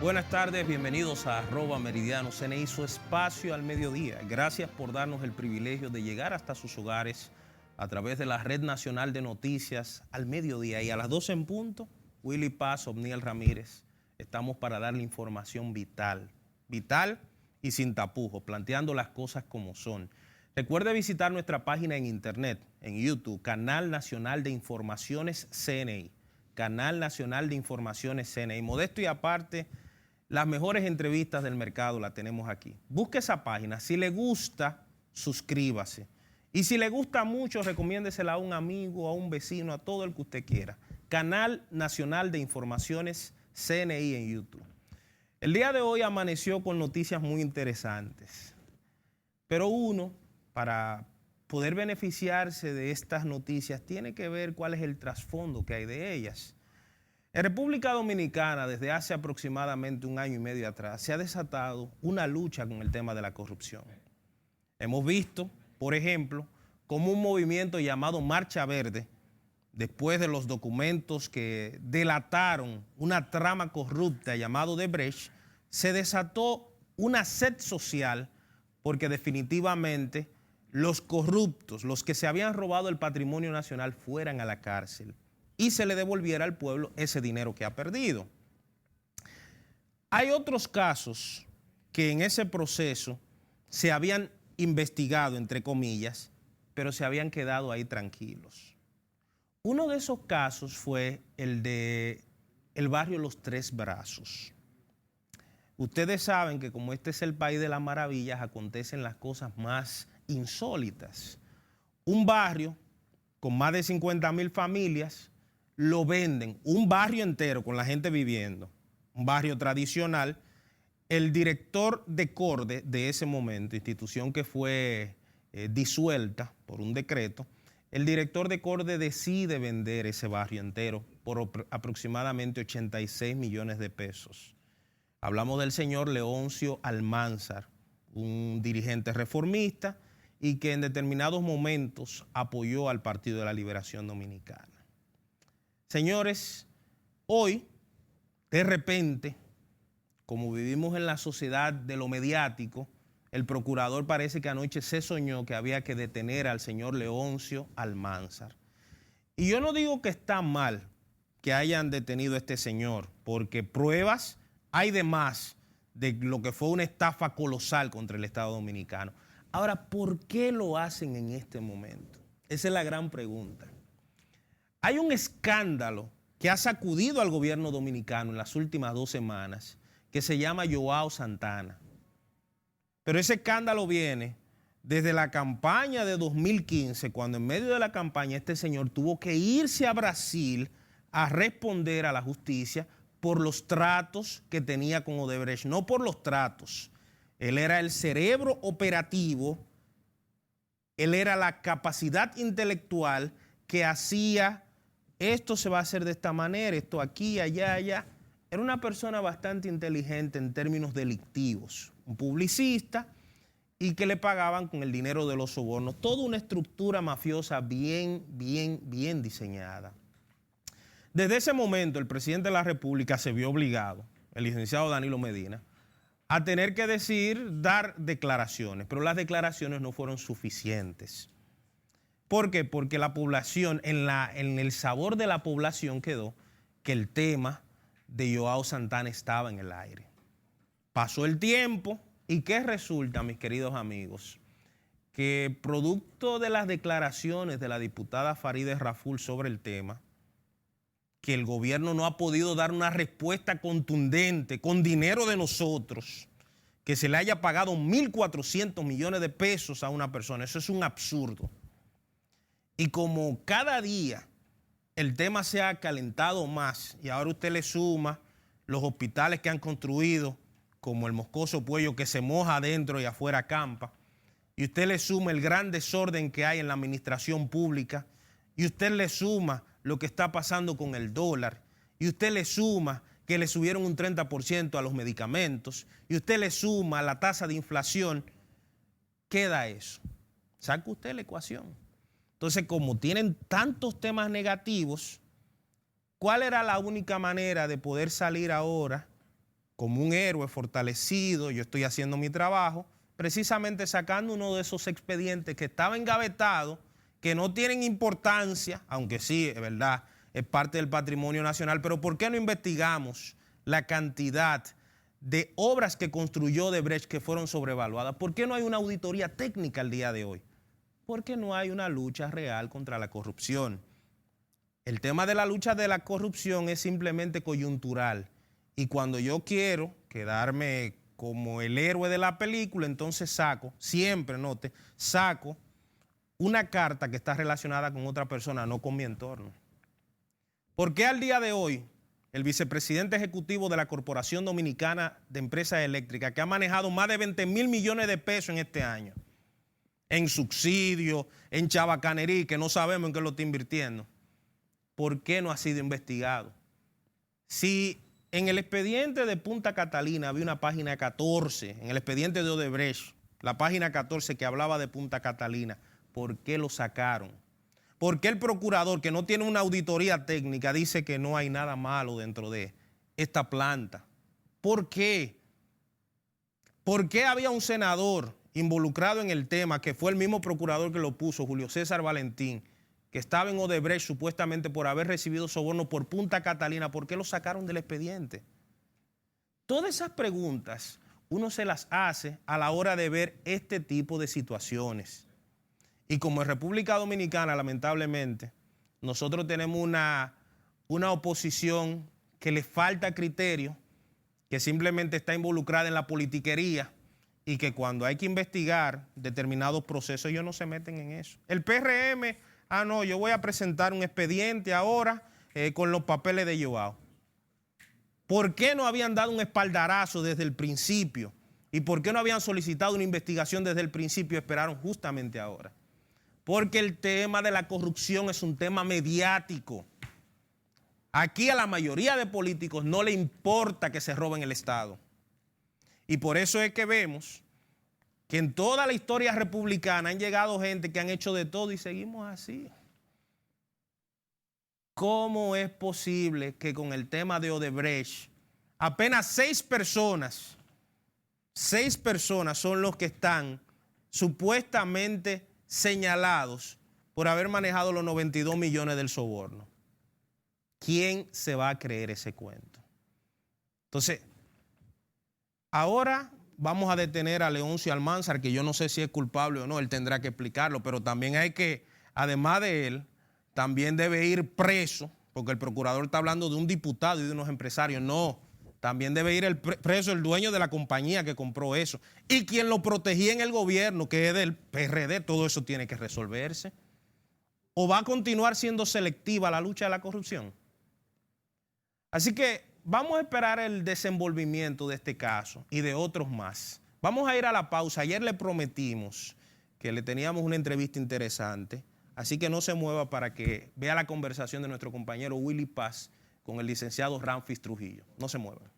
Buenas tardes, bienvenidos a @meridiano CNI, su espacio al mediodía. Gracias por darnos el privilegio de llegar hasta sus hogares a través de la Red Nacional de Noticias al mediodía. Y a las 12 en punto, Willy Paz, Omniel Ramírez, estamos para darle información vital y sin tapujos, planteando las cosas como son. Recuerde visitar nuestra página en internet, en YouTube, Canal Nacional de Informaciones CNI. Canal Nacional de Informaciones CNI. Modesto y aparte, las mejores entrevistas del mercado las tenemos aquí. Busque esa página. Si le gusta, suscríbase. Y si le gusta mucho, recomiéndesela a un amigo, a un vecino, a todo el que usted quiera. Canal Nacional de Informaciones CNI en YouTube. El día de hoy amaneció con noticias muy interesantes. Pero uno, para poder beneficiarse de estas noticias, tiene que ver cuál es el trasfondo que hay de ellas. En República Dominicana, desde hace aproximadamente 1 año y medio atrás, se ha desatado una lucha con el tema de la corrupción. Hemos visto, por ejemplo, cómo un movimiento llamado Marcha Verde, después de los documentos que delataron una trama corrupta llamado Odebrecht, se desató una sed social porque definitivamente los corruptos, los que se habían robado el patrimonio nacional, fueran a la cárcel y se le devolviera al pueblo ese dinero que ha perdido. Hay otros casos que en ese proceso se habían investigado, entre comillas, pero se habían quedado ahí tranquilos. Uno de esos casos fue el de el barrio Los Tres Brazos. Ustedes saben que como este es el país de las maravillas, acontecen las cosas más insólitas. Un barrio con más de 50,000 familias, lo venden, un barrio entero con la gente viviendo, un barrio tradicional. El director de CORDE de ese momento, institución que fue disuelta por un decreto, el director de CORDE decide vender ese barrio entero por aproximadamente 86 millones de pesos. Hablamos del señor Leoncio Almanzar, un dirigente reformista y que en determinados momentos apoyó al Partido de la Liberación Dominicana. Señores, hoy, de repente, como vivimos en la sociedad de lo mediático, el procurador parece que anoche se soñó que había que detener al señor Leoncio Almanzar. Y yo no digo que está mal que hayan detenido a este señor, porque pruebas hay de más de lo que fue una estafa colosal contra el Estado Dominicano. Ahora, ¿por qué lo hacen en este momento? Esa es la gran pregunta. Hay un escándalo que ha sacudido al gobierno dominicano en las últimas 2 semanas que se llama Joao Santana. Pero ese escándalo viene desde la campaña de 2015, cuando en medio de la campaña este señor tuvo que irse a Brasil a responder a la justicia por los tratos que tenía con Odebrecht, no por los tratos. Él era el cerebro operativo, él era la capacidad intelectual que hacía esto se va a hacer de esta manera, esto aquí, allá, allá. Era una persona bastante inteligente en términos delictivos, un publicista y que le pagaban con el dinero de los sobornos. Toda una estructura mafiosa bien diseñada. Desde ese momento el presidente de la República se vio obligado, el licenciado Danilo Medina, a tener que dar declaraciones, pero las declaraciones no fueron suficientes. ¿Por qué? Porque la población, en el sabor de la población quedó que el tema de Joao Santana estaba en el aire. Pasó el tiempo y ¿qué resulta, mis queridos amigos? Que producto de las declaraciones de la diputada Farideh Raful sobre el tema, que el gobierno no ha podido dar una respuesta contundente con dinero de nosotros, que se le haya pagado 1.400 millones de pesos a una persona, eso es un absurdo. Y como cada día el tema se ha calentado más y ahora usted le suma los hospitales que han construido, como el Moscoso Puello que se moja adentro y afuera acampa, y usted le suma el gran desorden que hay en la administración pública, y usted le suma lo que está pasando con el dólar, y usted le suma que le subieron un 30% a los medicamentos, y usted le suma la tasa de inflación, queda eso. Saca usted la ecuación. Entonces, como tienen tantos temas negativos, ¿cuál era la única manera de poder salir ahora como un héroe fortalecido, yo estoy haciendo mi trabajo, precisamente sacando uno de esos expedientes que estaba engavetado, que no tienen importancia, aunque sí, es verdad, es parte del patrimonio nacional, pero ¿por qué no investigamos la cantidad de obras que construyó Odebrecht que fueron sobrevaluadas? ¿Por qué no hay una auditoría técnica al día de hoy? Porque no hay una lucha real contra la corrupción. El tema de la lucha de la corrupción es simplemente coyuntural. Y cuando yo quiero quedarme como el héroe de la película, entonces saco, siempre note, saco una carta que está relacionada con otra persona, no con mi entorno. ¿Por qué al día de hoy el vicepresidente ejecutivo de la Corporación Dominicana de Empresas Eléctricas, que ha manejado más de 20,000 millones de pesos en este año, en subsidios, en chabacanería, que no sabemos en qué lo está invirtiendo, por qué no ha sido investigado? Si en el expediente de Punta Catalina había una página 14, en el expediente de Odebrecht, la página 14 que hablaba de Punta Catalina, ¿por qué lo sacaron? ¿Por qué el procurador, que no tiene una auditoría técnica, dice que no hay nada malo dentro de esta planta? ¿Por qué? ¿Por qué había un senador involucrado en el tema, que fue el mismo procurador que lo puso, Julio César Valentín, que estaba en Odebrecht supuestamente por haber recibido soborno por Punta Catalina? ¿Por qué lo sacaron del expediente? Todas esas preguntas uno se las hace a la hora de ver este tipo de situaciones. Y como en República Dominicana, lamentablemente, nosotros tenemos una oposición que le falta criterio, que simplemente está involucrada en la politiquería y que cuando hay que investigar determinados procesos, ellos no se meten en eso. El PRM, no, yo voy a presentar un expediente ahora con los papeles de Joao. ¿Por qué no habían dado un espaldarazo desde el principio? ¿Y por qué no habían solicitado una investigación desde el principio y esperaron justamente ahora? Porque el tema de la corrupción es un tema mediático. Aquí a la mayoría de políticos no le importa que se roben el Estado. Y por eso es que vemos que en toda la historia republicana han llegado gente que han hecho de todo y seguimos así. ¿Cómo es posible que con el tema de Odebrecht apenas 6 personas son los que están supuestamente señalados por haber manejado los 92 millones del soborno? ¿Quién se va a creer ese cuento? Entonces, ahora vamos a detener a Leoncio Almanzar, que yo no sé si es culpable o no, él tendrá que explicarlo, pero también hay que, además de él, también debe ir preso, porque el procurador está hablando de un diputado y de unos empresarios. No, también debe ir preso el dueño de la compañía que compró eso. Y quien lo protegía en el gobierno, que es del PRD, todo eso tiene que resolverse. ¿O va a continuar siendo selectiva la lucha de la corrupción? Así que vamos a esperar el desenvolvimiento de este caso y de otros más. Vamos a ir a la pausa. Ayer le prometimos que le teníamos una entrevista interesante, así que no se mueva para que vea la conversación de nuestro compañero Willy Paz con el licenciado Ramfis Trujillo. No se muevan.